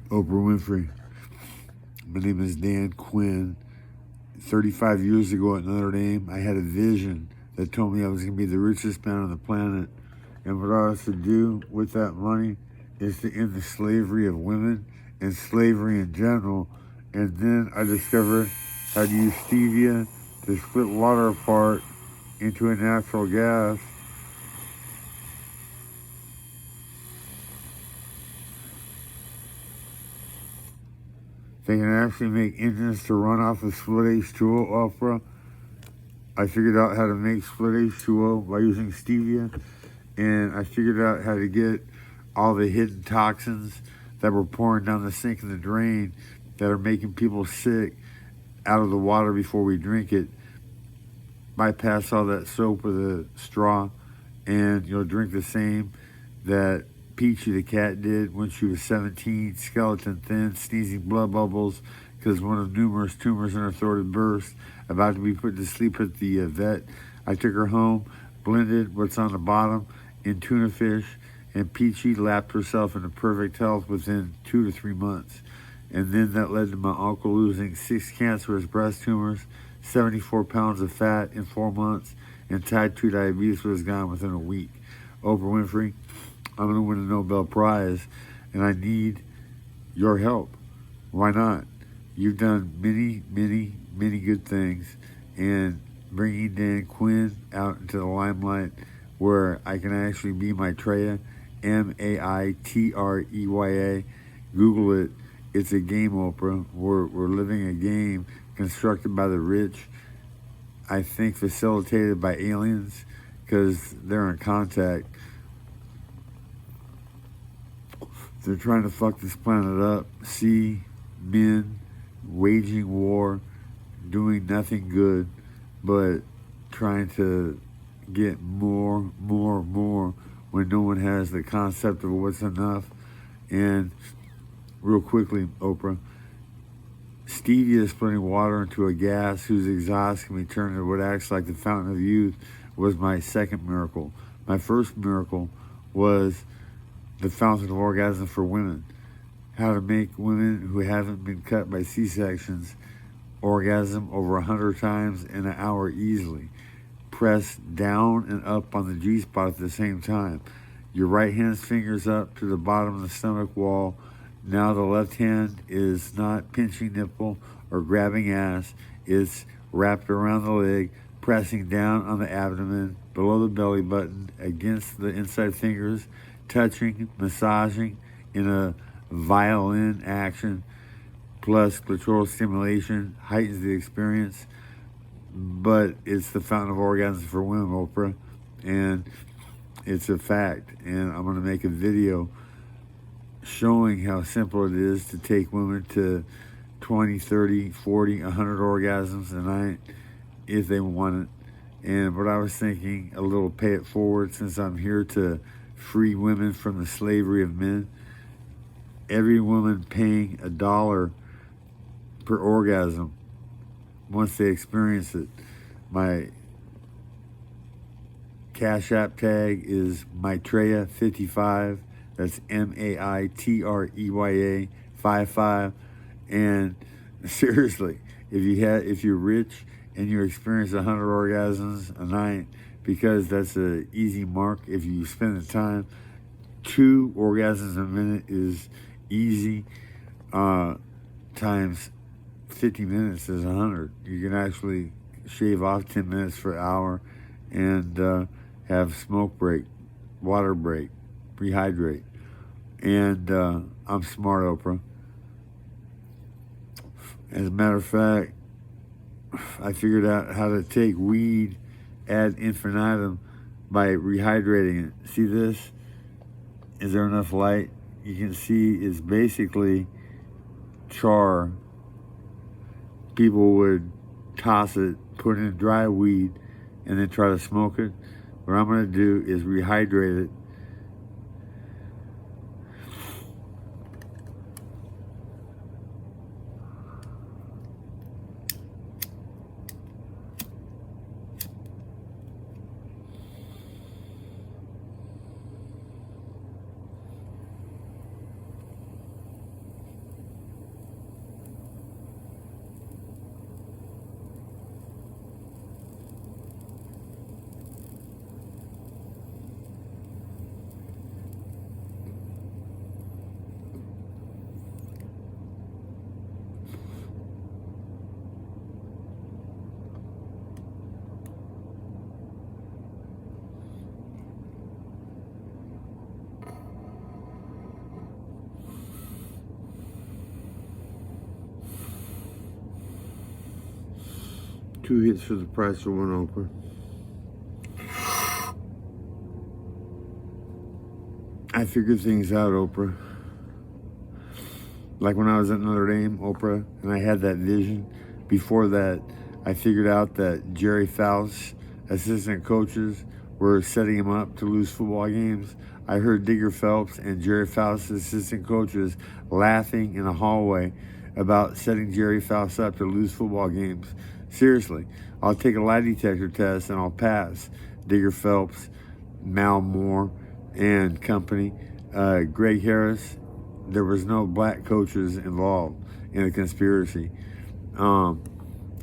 Oprah Winfrey. My name is Dan Quinn. 35 years ago at Notre Dame, I had a vision that told me I was going to be the richest man on the planet. And what I was to do with that money is to end the slavery of women and slavery in general. And then I discovered how to use stevia to split water apart into a natural gas. They can actually make engines to run off of split H2O, Oprah. I figured out how to make split H2O by using stevia, and I figured out how to get all the hidden toxins that were pouring down the sink and the drain that are making people sick out of the water before we drink it. Bypass all that soap with a straw, and you'll drink the same that Peachy the cat did when she was 17, skeleton thin, sneezing blood bubbles because one of numerous tumors in her throat had burst, about to be put to sleep at the vet. I took her home, blended what's on the bottom in tuna fish, and Peachy lapped herself into perfect health within 2 to 3 months. And then that led to my uncle losing 6 cancerous breast tumors, 74 pounds of fat in 4 months, and type 2 diabetes was gone within a week. Oprah Winfrey, I'm going to win a Nobel Prize, and I need your help. Why not? You've done many, many, many good things, and bringing Dan Quinn out into the limelight where I can actually be MAITREYA, MAITREYA. Google it. It's a game, Oprah. We're living a game constructed by the rich, I think facilitated by aliens because they're in contact. They're trying to fuck this planet up. See men waging war, doing nothing good, but trying to get more when no one has the concept of what's enough. And real quickly, Oprah, stevia is splitting water into a gas whose exhaust can be turned into what acts like the fountain of youth was my second miracle. My first miracle was the fountain of orgasm for women. How to make women who haven't been cut by C-sections orgasm over 100 times in an hour easily. Press down and up on the G-spot at the same time. Your right hand's fingers up to the bottom of the stomach wall. Now the left hand is not pinching nipple or grabbing ass. It's wrapped around the leg, pressing down on the abdomen, below the belly button, against the inside fingers, touching, massaging in a violin action, plus clitoral stimulation heightens the experience. But it's the fountain of orgasms for women, Oprah, and it's a fact. And I'm going to make a video showing how simple it is to take women to 20, 30, 40, 100 orgasms a night if they want it. And what I was thinking, a little pay it forward, since I'm here to free women from the slavery of men. Every woman paying $1 per orgasm once they experience it. My Cash App tag is MAITREYA55. That's MAITREYA 55. And seriously, if you're rich and you experience 100 orgasms a night, because that's an easy mark if you spend the time. 2 orgasms a minute is easy. Times 50 minutes is 100. You can actually shave off 10 minutes for an hour and have smoke break, water break, rehydrate. And I'm smart, Oprah. As a matter of fact, I figured out how to take weed ad infinitum by rehydrating it. See this? Is there enough light? You can see it's basically char. People would toss it, put in dry weed, and then try to smoke it. What I'm going to do is rehydrate it. 2 hits for the price of 1, Oprah. I figured things out, Oprah. Like when I was at Notre Dame, Oprah, and I had that vision. Before that, I figured out that Jerry Faust's assistant coaches were setting him up to lose football games. I heard Digger Phelps and Jerry Faust's assistant coaches laughing in a hallway about setting Jerry Faust up to lose football games. Seriously, I'll take a lie detector test and I'll pass. Digger Phelps, Mal Moore, and company. Greg Harris. There was no black coaches involved in the conspiracy.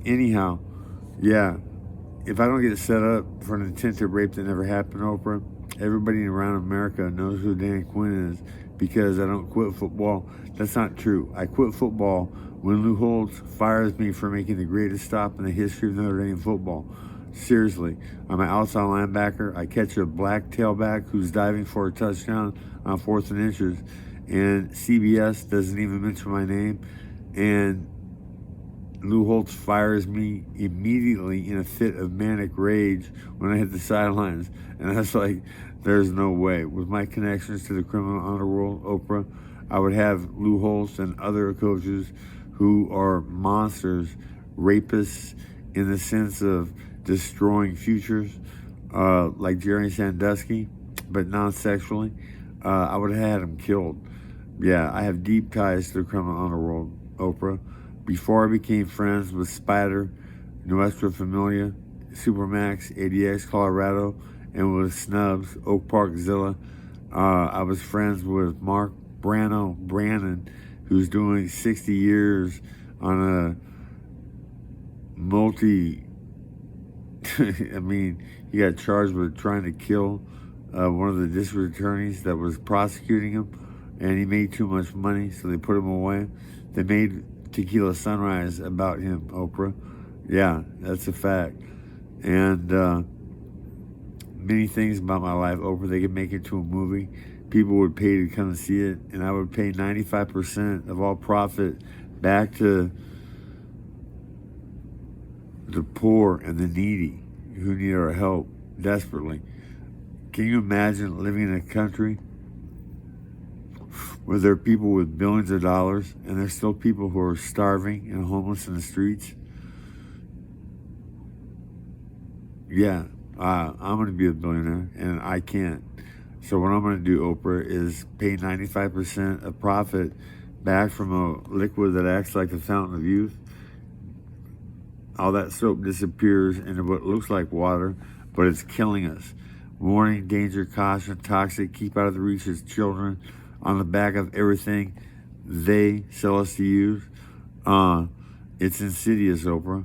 Anyhow, yeah, if I don't get set up for an attempted rape that never happened, Oprah, everybody around America knows who Dan Quinn is because I don't quit football. That's not true. I quit football when Lou Holtz fires me for making the greatest stop in the history of Notre Dame football. Seriously, I'm an outside linebacker. I catch a black tailback who's diving for a touchdown on 4th and inches. And CBS doesn't even mention my name, and Lou Holtz fires me immediately in a fit of manic rage when I hit the sidelines. And I was like, there's no way. With my connections to the criminal underworld, Oprah, I would have Lou Holtz and other coaches who are monsters, rapists in the sense of destroying futures, like Jerry Sandusky, but non-sexually. I would have had him killed. Yeah, I have deep ties to the criminal underworld, Oprah. Before I became friends with Spider, Nuestra Familia, Supermax, ADX Colorado, and with Snubs, Oak Park Zilla, I was friends with Mark Brannon, who's doing 60 years on a I mean, he got charged with trying to kill one of the district attorneys that was prosecuting him, and he made too much money, so they put him away. They made Tequila Sunrise about him, Oprah. Yeah, that's a fact. And many things about my life, Oprah, they could make into a movie. People would pay to come and see it, and I would pay 95% of all profit back to the poor and the needy who need our help desperately. Can you imagine living in a country where there are people with billions of dollars and there's still people who are starving and homeless in the streets? Yeah, I'm going to be a billionaire and I can't. So what I'm going to do, Oprah, is pay 95% of profit back from a liquid that acts like the fountain of youth. All that soap disappears into what looks like water, but it's killing us. Warning, danger, caution, toxic, keep out of the reach of children. On the back of everything they sell us to use. It's insidious, Oprah.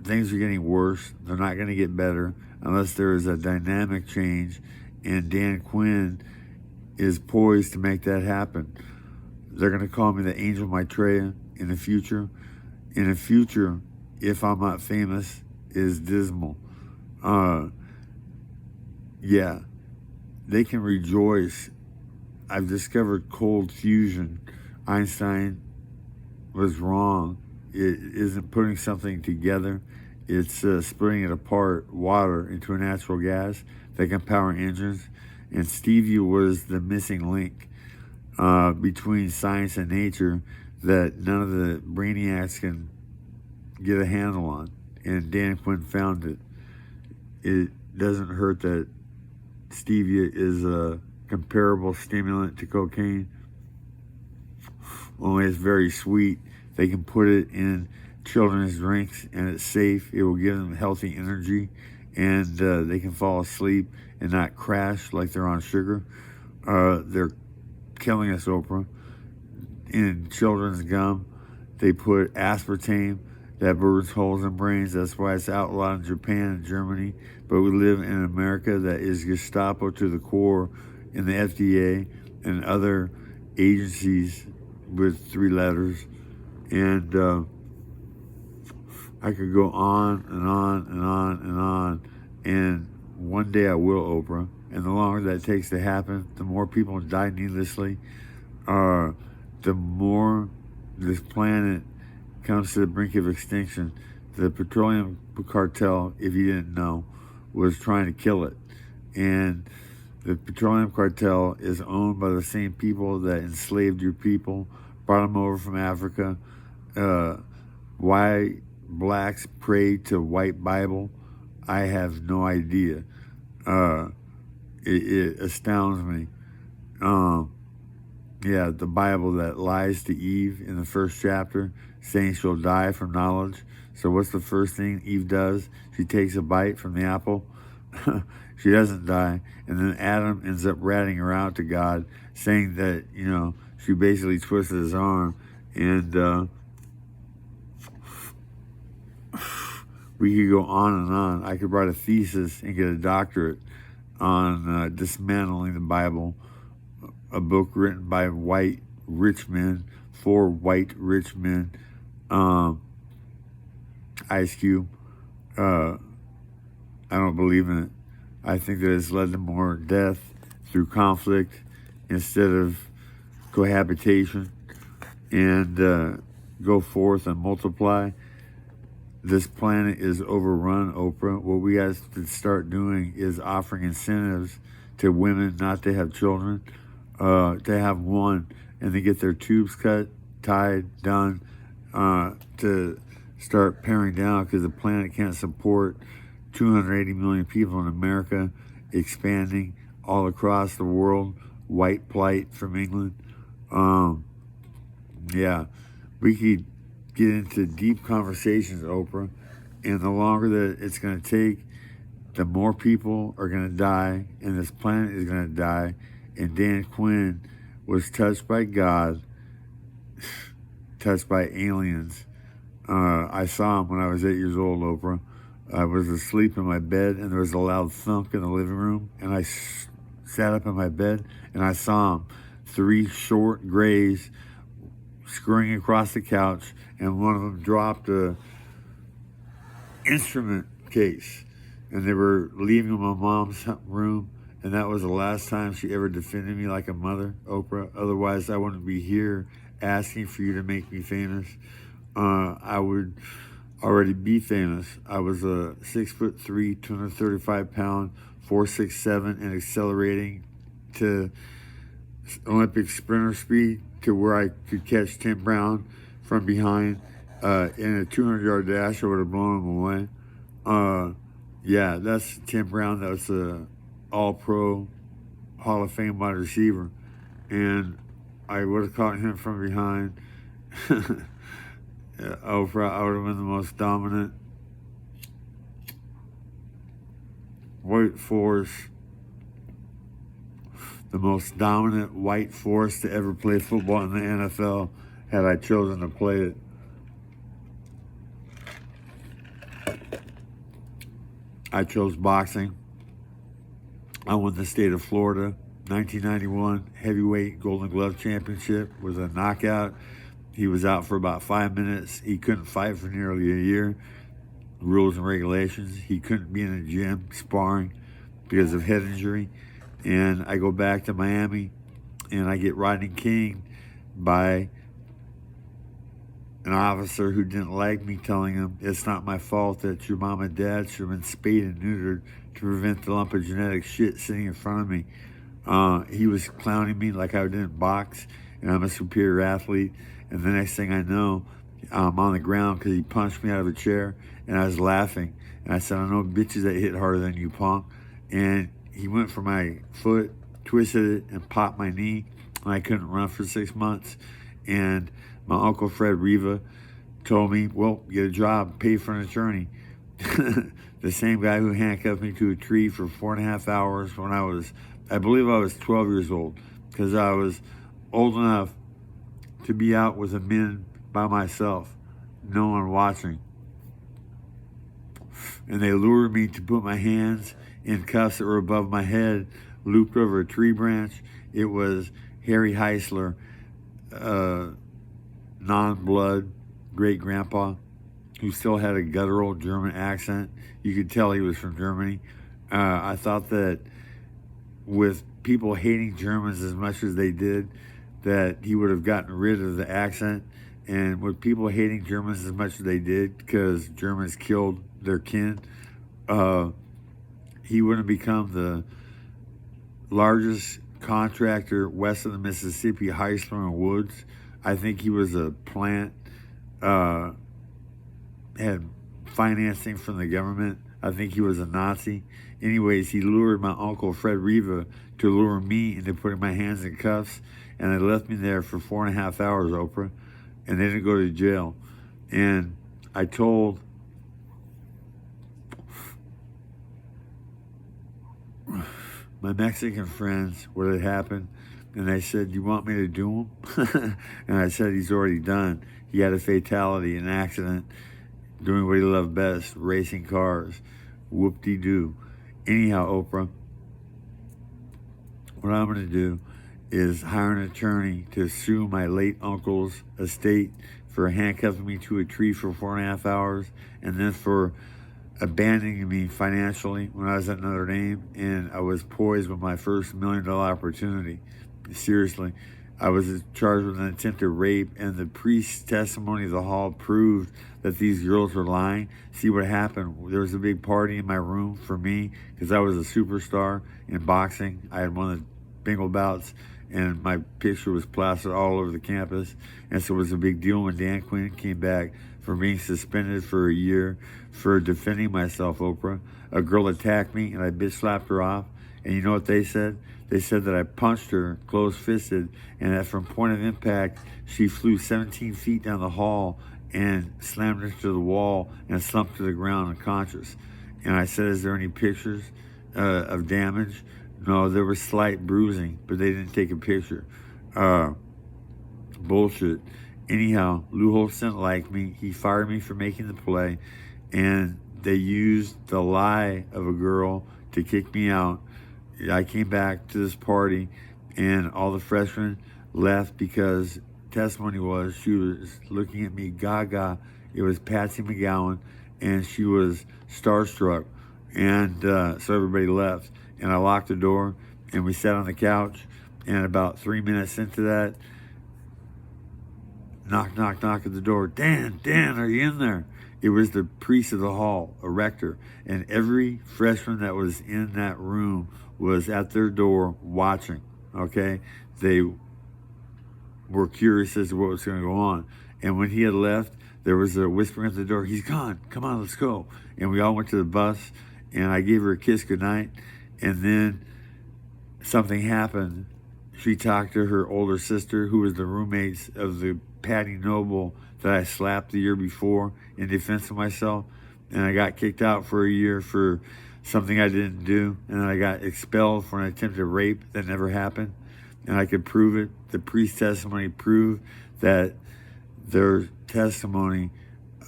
Things are getting worse. They're not going to get better unless there is a dynamic change, and Dan Quinn is poised to make that happen. They're going to call me the Angel Maitreya in the future. In the future, if I'm not famous, is dismal. Yeah, they can rejoice. I've discovered cold fusion. Einstein was wrong. It isn't putting something together. It's splitting it apart, water into a natural gas that can power engines. And stevia was the missing link between science and nature that none of the brainiacs can get a handle on. And Dan Quinn found it. It doesn't hurt that stevia is a comparable stimulant to cocaine, only it's very sweet. They can put it in children's drinks and it's safe. It will give them healthy energy, and they can fall asleep and not crash like they're on sugar. They're killing us, Oprah. In children's gum, they put aspartame that burns holes in brains. That's why it's outlawed in Japan and Germany. But we live in America that is Gestapo to the core in the FDA and other agencies with 3 letters. And I could go on and on and on and on. And one day I will, Oprah. And the longer that takes to happen, the more people die needlessly, the more this planet comes to the brink of extinction. the petroleum cartel, if you didn't know, was trying to kill it. And the petroleum cartel is owned by the same people that enslaved your people, brought them over from Africa. Why blacks pray to white Bible, I have no idea. It astounds me. Yeah, the Bible that lies to Eve in the first chapter, saying she'll die from knowledge. So what's the first thing Eve does? She takes a bite from the apple. She doesn't die. And then Adam ends up ratting her out to God, saying that, she basically twisted his arm. And we could go on and on. I could write a thesis and get a doctorate on dismantling the Bible, a book written by white rich men for white rich men. Ice Cube. I don't believe in it. I think that it's led to more death through conflict instead of cohabitation, and go forth and multiply. This planet is overrun, Oprah. What we have to start doing is offering incentives to women not to have children, to have one, and to get their tubes cut, tied, done, to start paring down, because the planet can't support 280 million people in America, expanding all across the world, white plight from England. Yeah, we could get into deep conversations, Oprah, and the longer that it's going to take, the more people are going to die, and this planet is going to die. And Dan Quinn was touched by God, touched by aliens. I saw him when I was 8 years old, Oprah. I was asleep in my bed, and there was a loud thunk in the living room, and I sat up in my bed, and I saw him. 3 short grays scurrying across the couch, and one of them dropped a instrument case, and they were leaving my mom's room, and that was the last time she ever defended me like a mother, Oprah. Otherwise, I wouldn't be here asking for you to make me famous. I would already be famous. I was a 6'3", 235-pound, 4.67, and accelerating to Olympic sprinter speed, to where I could catch Tim Brown from behind in a 200-yard dash. I would have blown him away. Yeah, that's Tim Brown. That's a all-pro Hall of Fame wide receiver, and I would have caught him from behind. Oprah, I would have been the most dominant white force, the most dominant white force to ever play football in the NFL, had I chosen to play it. I chose boxing. I won the state of Florida. 1991 heavyweight Golden Glove Championship was a knockout. He was out for about 5 minutes. He couldn't fight for nearly a year. Rules and regulations. He couldn't be in a gym sparring because of head injury. And I go back to Miami, and I get Rodney King by an officer who didn't like me, telling him it's not my fault that your mom and dad should have been spayed and neutered to prevent the lump of genetic shit sitting in front of me. He was clowning me like I didn't box, and I'm a superior athlete. And the next thing I know, I'm on the ground because he punched me out of a chair, and I was laughing. And I said, I know bitches that hit harder than you, punk. And he went for my foot, twisted it, and popped my knee, and I couldn't run for 6 months. And my Uncle Fred Riva told me, well, get a job, pay for an attorney. The same guy who handcuffed me to a tree for 4.5 hours when I believe I was 12 years old, because I was old enough to be out with the men by myself, no one watching. And they lured me to put my hands in cuffs that were above my head, looped over a tree branch. It was Harry Heisler, non-blood great-grandpa, who still had a guttural German accent. You could tell he was from Germany. I thought that with people hating Germans as much as they did, that he would have gotten rid of the accent, And with people hating Germans as much as they did because Germans killed their kin, he wouldn't become the largest contractor west of the Mississippi, Heisler and Woods. I think he was a plant, had financing from the government. I think he was a Nazi. Anyways, he lured my uncle Fred Riva to lure me into putting my hands in cuffs, and they left me there for 4.5 hours, Oprah, and they didn't go to jail. And I told my Mexican friends what had happened, and they said, "You want me to do him?" And I said, "He's already done. He had a fatality, an accident, doing what he loved best, racing cars. Whoop-de-doo." Anyhow, Oprah, what I'm going to do is hire an attorney to sue my late uncle's estate for handcuffing me to a tree for 4.5 hours, and then for abandoning me financially when I was at Notre Dame, and I was poised with my first $1 million opportunity. Seriously, I was charged with an attempted rape, and the priest's testimony of the hall proved that these girls were lying. See what happened? There was a big party in my room for me because I was a superstar in boxing. I had won the bingo bouts, and my picture was plastered all over the campus. And so it was a big deal when Dan Quinn came back for being suspended for a year for defending myself, Oprah. A girl attacked me, and I bitch slapped her off. And you know what they said? They said that I punched her close-fisted, and that from point of impact, she flew 17 feet down the hall and slammed into the wall and slumped to the ground unconscious. And I said, "Is there any pictures of damage?" No, there was slight bruising, but they didn't take a picture. Bullshit. Anyhow, Lou Holtz didn't like me. He fired me for making the play, and they used the lie of a girl to kick me out. I came back to this party, and all the freshmen left because testimony was she was looking at me gaga. It was Patsy McGowan, and she was starstruck. And so everybody left, and I locked the door, and we sat on the couch, and about 3 minutes into that, knock, knock, knock at the door. Dan, are you in there? It was the priest of the hall, a rector, and every freshman that was in that room was at their door watching, okay? They were curious as to what was going to go on. And when he had left, there was a whispering at the door, "He's gone, come on, let's go." And we all went to the bus, and I gave her a kiss goodnight, and then something happened. She talked to her older sister, who was the roommates of the Patty Noble that I slapped the year before in defense of myself, and I got kicked out for a year for something I didn't do, and I got expelled for an attempted rape that never happened, and I could prove it. The priest's testimony proved that their testimony,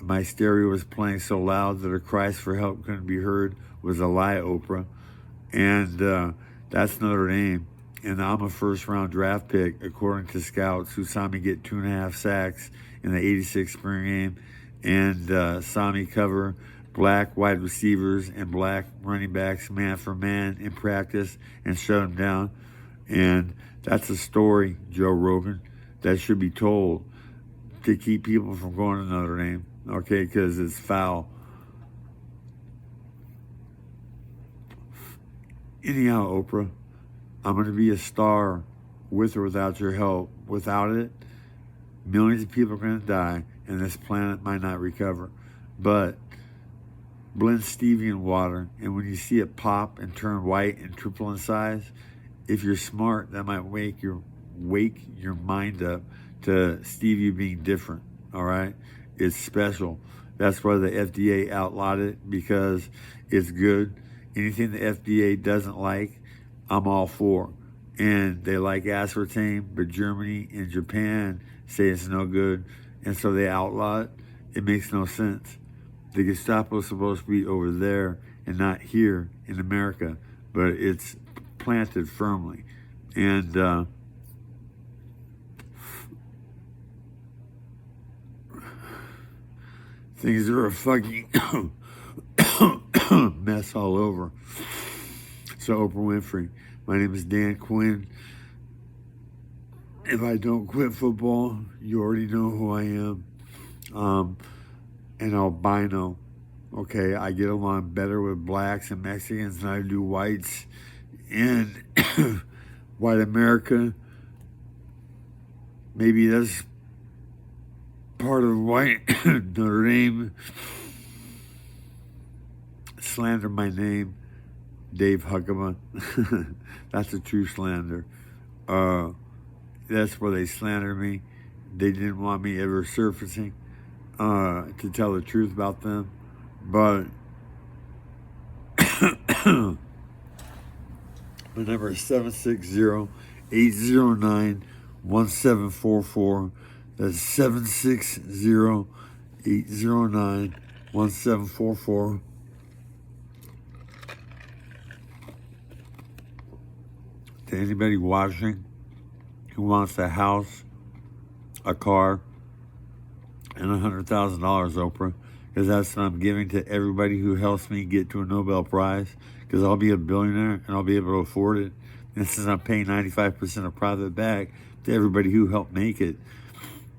my stereo was playing so loud that a cries for help couldn't be heard, was a lie, Oprah. And that's Notre Dame. And I'm a first-round draft pick, according to scouts who saw me get 2.5 sacks in the '86 spring game, and saw me cover black wide receivers and black running backs man for man in practice and shut them down. And that's a story, Joe Rogan, that should be told to keep people from going to Notre Dame, okay, because it's foul. Anyhow, Oprah, I'm going to be a star with or without your help. Without it, millions of people are going to die, and this planet might not recover. But blend stevia in water, and when you see it pop and turn white and triple in size, if you're smart, that might wake your mind up to stevia being different, all right? It's special. That's why the FDA outlawed it, because it's good. Anything the FDA doesn't like, I'm all for. And they like aspartame, but Germany and Japan say it's no good, and so they outlaw it. It makes no sense. The Gestapo is supposed to be over there and not here in America, but it's planted firmly. And things are a fucking mess all over. So Oprah Winfrey, my name is Dan Quinn. if I don't quit football, you already know who I am. An albino. Okay, I get along better with blacks and Mexicans than I do whites. And white America, maybe that's part of white Notre Dame. Slander my name, Dave Huckabee. That's a true slander. That's where they slander me. They didn't want me ever surfacing to tell the truth about them. But my number is 760-809-1744. That's 760-809-1744. To anybody watching who wants a house, a car, and $100,000, Oprah, because that's what I'm giving to everybody who helps me get to a Nobel Prize, because I'll be a billionaire and I'll be able to afford it. And since I'm paying 95% of profit back to everybody who helped make it,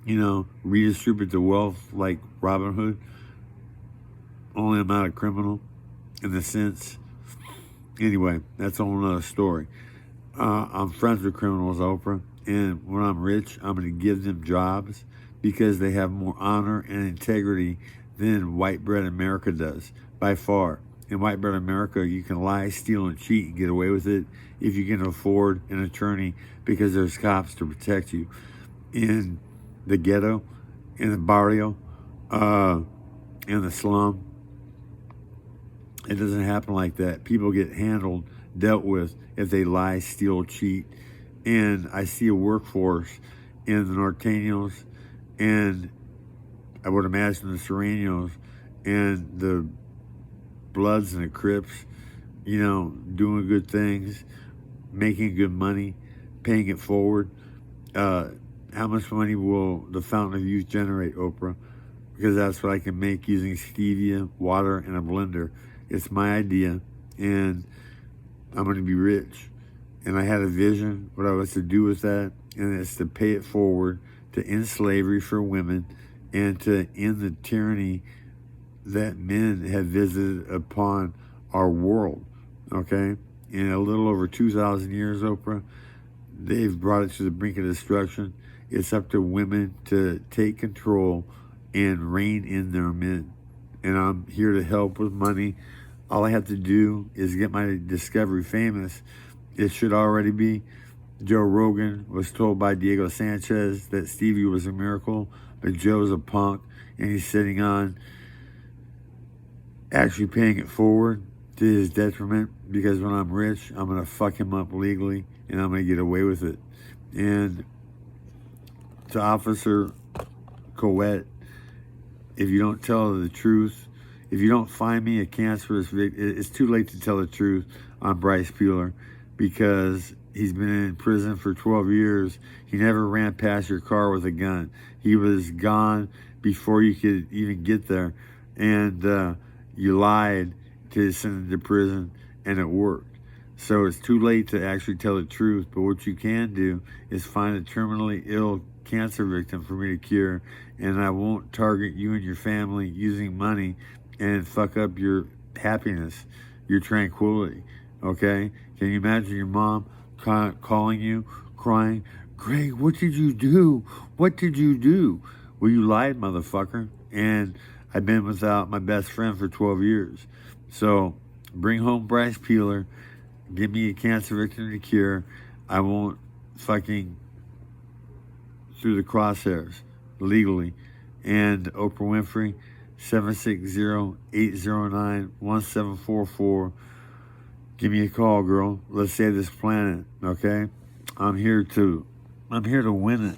you know, redistribute the wealth like Robin Hood. Only I'm not a criminal in the sense. Anyway, that's a whole nother story. I'm friends with criminals, Oprah, and when I'm rich, I'm going to give them jobs because they have more honor and integrity than white bread America does, by far. In white bread America, you can lie, steal, and cheat and get away with it if you can afford an attorney because there's cops to protect you. In the ghetto, in the barrio, in the slum, it doesn't happen like that. People get dealt with if they lie, steal, cheat. And I see a workforce in the Norteños and I would imagine the Serenos and the Bloods and the Crips, you know, doing good things, making good money, paying it forward. How much money will the Fountain of Youth generate, Oprah? Because that's what I can make using stevia, water, and a blender. It's my idea, and I'm going to be rich. And I had a vision, what I was to do with that, and it's to pay it forward, to end slavery for women, and to end the tyranny that men have visited upon our world, okay? In a little over 2,000 years, Oprah, they've brought it to the brink of destruction. It's up to women to take control and rein in their men. And I'm here to help with money. All I have to do is get my discovery famous. It should already be. Joe Rogan was told by Diego Sanchez that Stevie was a miracle, but Joe's a punk, and he's sitting on actually paying it forward to his detriment, because when I'm rich, I'm going to fuck him up legally, and I'm going to get away with it. And to Officer Coet, if you don't tell the truth, if you don't find me a cancerous victim, it's too late to tell the truth on Bryce Peeler, because he's been in prison for 12 years. He never ran past your car with a gun. He was gone before you could even get there. And you lied to send him to prison, and it worked. So it's too late to actually tell the truth. But what you can do is find a terminally ill cancer victim for me to cure, and I won't target you and your family using money and fuck up your happiness, your tranquility, okay? Can you imagine your mom calling you, crying, "Greg, what did you do? What did you do?" Well, you lied, motherfucker. And I've been without my best friend for 12 years. So bring home Bryce Peeler. Give me a cancer victim to cure. I won't fucking through the crosshairs legally. And Oprah Winfrey, 760-809-1744. Give me a call, girl. Let's save this planet, okay? I'm here to win it.